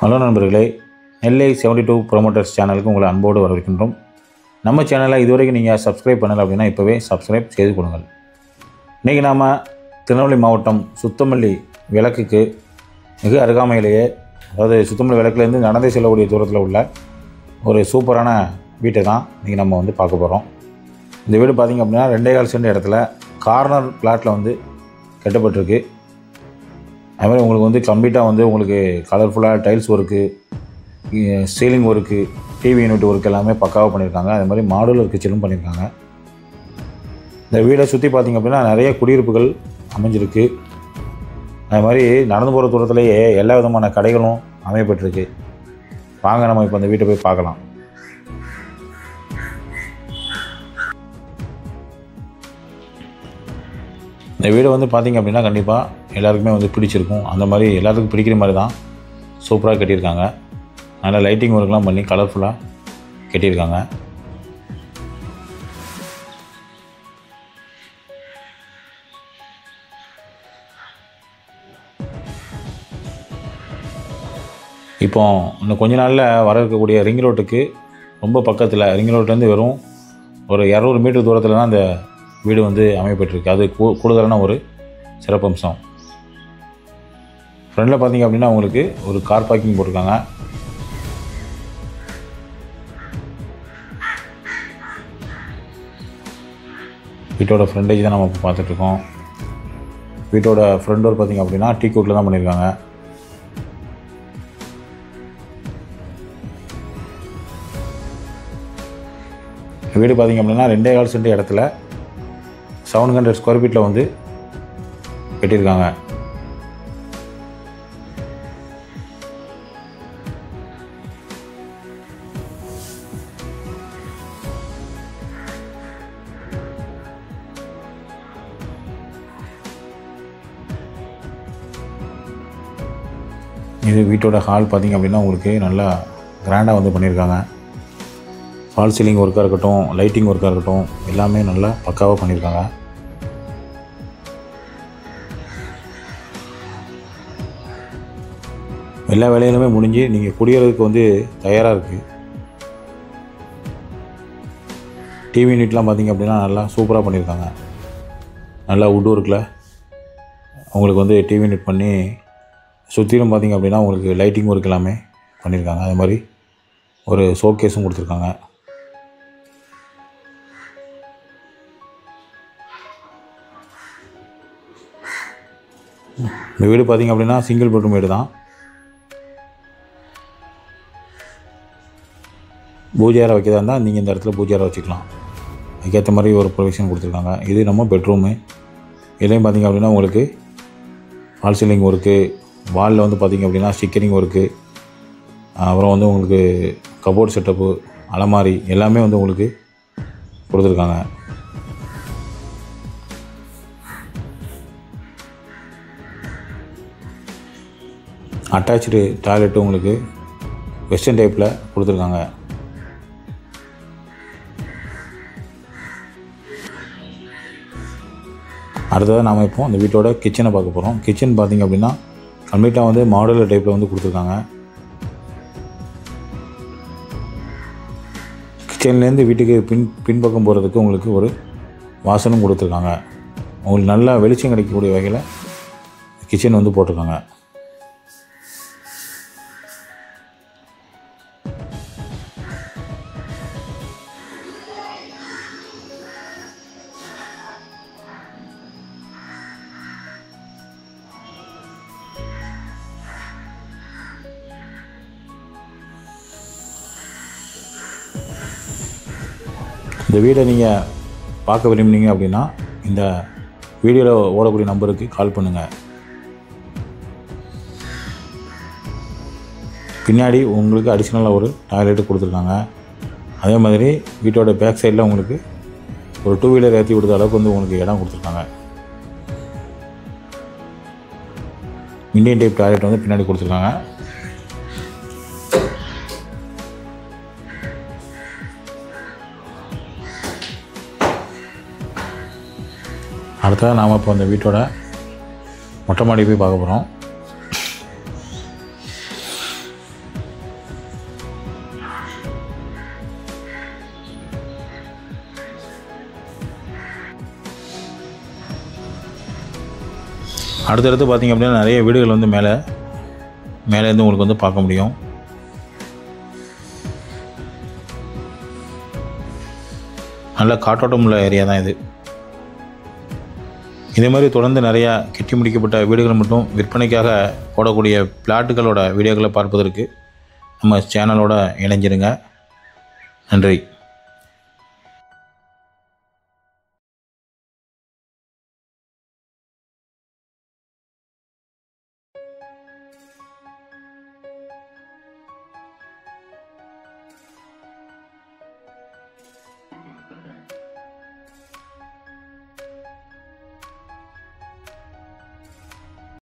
Hello நண்பர்களே, நெல்லை 72 promoters சேனலுக்கு உங்களை அன்போடு வரவேற்கின்றோம். நம்ம சேனலை இதுவரைக்கும் நீங்கள் சப்ஸ்கிரைப் பண்ணலை அப்படின்னா இப்போவே சப்ஸ்கிரைப் செய்து கொடுங்கள். இன்றைக்கி நாம் திருநெல்வேலி மாவட்டம் சுத்தமல்லி விளக்குக்கு மிக அருகாமையிலேயே, அதாவது சுத்தமல்லி விளக்குலேருந்து நடந்தே செல்லக்கூடிய தூரத்தில் உள்ள ஒரு சூப்பரான வீட்டை தான் இன்றைக்கி நம்ம பார்க்க போகிறோம். இந்த வீடு பார்த்திங்க அப்படின்னா 2.25 சென்ட் இடத்துல கார்னர் பிளாட்டில் கட்டப்பட்டிருக்கு. அதுமாதிரி உங்களுக்கு கம்ப்ளீட்டாக உங்களுக்கு கலர்ஃபுல்லாக tiles work, ceiling work, TV unit work எல்லாமே பக்காவாக பண்ணியிருக்காங்க. அது மாதிரி மாடுலர் கிச்சனும் பண்ணியிருக்காங்க. இந்த வீடை சுற்றி பார்த்திங்க அப்படின்னா நிறைய குடியிருப்புகள் அமைஞ்சிருக்கு. அது மாதிரி நடந்து போகிற தூரத்துலேயே எல்லா விதமான கடைகளும் அமையப்பட்டிருக்கு. வாங்க நம்ம இப்போ அந்த வீட்டை போய் பார்க்கலாம். இந்த வீடு பார்த்திங்க அப்படின்னா கண்டிப்பாக எல்லாருக்குமே பிடிச்சிருக்கும். அந்த மாதிரி எல்லாத்துக்கும் பிடிக்கிற மாதிரி தான் சூப்பராக கட்டியிருக்காங்க. நல்லா லைட்டிங் ஒர்க்லாம் பண்ணி கலர்ஃபுல்லாக கட்டியிருக்காங்க. இப்போ இன்னும் கொஞ்ச நாளில் வர இருக்கக்கூடிய ரிங் ரோட்டுக்கு ரொம்ப பக்கத்தில், ரிங் ரோட்லேருந்து வெறும் ஒரு 200 மீட்டர் தூரத்தில் தான் அந்த வீடு அமையப்பட்டிருக்கு. அது கூடுதலான ஒரு சிறப்பம்சம். ஃப்ரண்டில் பார்த்திங்க அப்படின்னா உங்களுக்கு ஒரு கார் பார்க்கிங் போட்டிருக்காங்க. வீட்டோட ஃப்ரண்டேஜ் தான் நம்ம இப்போ பார்த்துட்ருக்கோம். வீட்டோட ஃப்ரண்ட் டோர் பார்த்திங்க அப்படின்னா டீ குட்டில் தான் பண்ணியிருக்காங்க. வீடு பார்த்திங்க அப்படின்னா 2.25 சென்ட் இடத்துல 700 ஸ்கொயர் ஃபீட்டில் கட்டியிருக்காங்க. இது வீட்டோட ஹால் பார்த்திங்க அப்படின்னா உங்களுக்கு நல்லா கிராண்டாக பண்ணியிருக்காங்க. ஃபால் சீலிங் ஒர்க்காக இருக்கட்டும், லைட்டிங் ஒர்க்காக இருக்கட்டும், எல்லாமே நல்லா பக்காவாக பண்ணியிருக்காங்க. எல்லா வேலையிலுமே முடிஞ்சு நீங்கள் குடியேறதுக்கு தயாராக இருக்குது. டிவி யூனிட்லாம் பார்த்திங்க அப்படின்னா நல்லா சூப்பராக பண்ணியிருக்காங்க. நல்லா வுட் ஒர்க்கில் உங்களுக்கு டிவி யூனிட் பண்ணி சுற்றிலும் பார்த்திங்க அப்படின்னா உங்களுக்கு லைட்டிங் ஒர்க் எல்லாமே பண்ணியிருக்காங்க. அது மாதிரி ஒரு ஷோகேஸும் கொடுத்துருக்காங்க. இந்த வீடு பார்த்திங்க அப்படின்னா சிங்கிள் பெட்ரூம் வீடு தான். பூஜை அறை வைக்கிறதா இருந்தால் நீங்கள் இந்த இடத்துல பூஜை அறை வச்சுக்கலாம். அதுக்கேற்ற மாதிரி ஒரு ப்ரொவிஷன் கொடுத்துருக்காங்க. இது நம்ம பெட்ரூமு. இதுலேயும் பார்த்திங்க அப்படின்னா உங்களுக்கு ஃபால் சீலிங் ஒர்க்கு, வாலில் பார்த்திங்க அப்படின்னா ஸ்டிக்கரிங் ஒர்க்கு, அப்புறம் உங்களுக்கு கபோர்ட் செட்டப்பு, அலமாரி எல்லாமே உங்களுக்கு கொடுத்துருக்காங்க. அட்டாச்சு டாய்லெட்டு உங்களுக்கு வெஸ்டர்ன் டைப்பில் கொடுத்துருக்காங்க. அடுத்ததாக நாம் இப்போ அந்த வீட்டோட கிச்சனை பார்க்க போகிறோம். கிச்சன் பார்த்திங்க அப்படின்னா கம்ப்ளீட்டாக மாடுலர் டைப்பில் கொடுத்துருக்காங்க. கிச்சன்லேருந்து வீட்டுக்கு பின்பக்கம் போகிறதுக்கு உங்களுக்கு ஒரு வாசலும் கொடுத்துருக்காங்க. உங்களுக்கு நல்லா வெளிச்சம் கிடைக்கக்கூடிய வகையில் கிச்சன் போட்டிருக்காங்க. இந்த வீடை நீங்கள் பார்க்க விரும்பினீங்க அப்படின்னா இந்த வீடியோவில் ஓடக்கூடிய நம்பருக்கு கால் பண்ணுங்கள். பின்னாடி உங்களுக்கு அடிஷ்னலாக ஒரு டாய்லெட்டு கொடுத்துருக்காங்க. அதே மாதிரி வீட்டோட பேக் சைடில் உங்களுக்கு ஒரு 2 வீலர் ஏற்றி விடுற அளவுக்கு உங்களுக்கு இடம் கொடுத்துருக்காங்க. இண்டியன் டைப் டாய்லெட் பின்னாடி கொடுத்துருக்காங்க. அடுத்ததாக நாம் இப்போ அந்த வீட்டோட மொட்டை மாடி போய் பார்க்க போகிறோம். அடுத்தடுத்து பார்த்திங்க அப்படின்னா நிறைய வீடுகள் வந்து மேலேருந்து உங்களுக்கு வந்து பார்க்க முடியும். நல்ல காற்றோட்டம் உள்ள ஏரியா தான் இது. இதே மாதிரி தொடர்ந்து நிறையா கட்டி முடிக்கப்பட்ட வீடுகள் மட்டும் விற்பனைக்காக போடக்கூடிய பிளாட்டுகளோட வீடியோக்களை பார்ப்பதற்கு நம்ம சேனலோட இணைஞ்சிருங்க. நன்றி.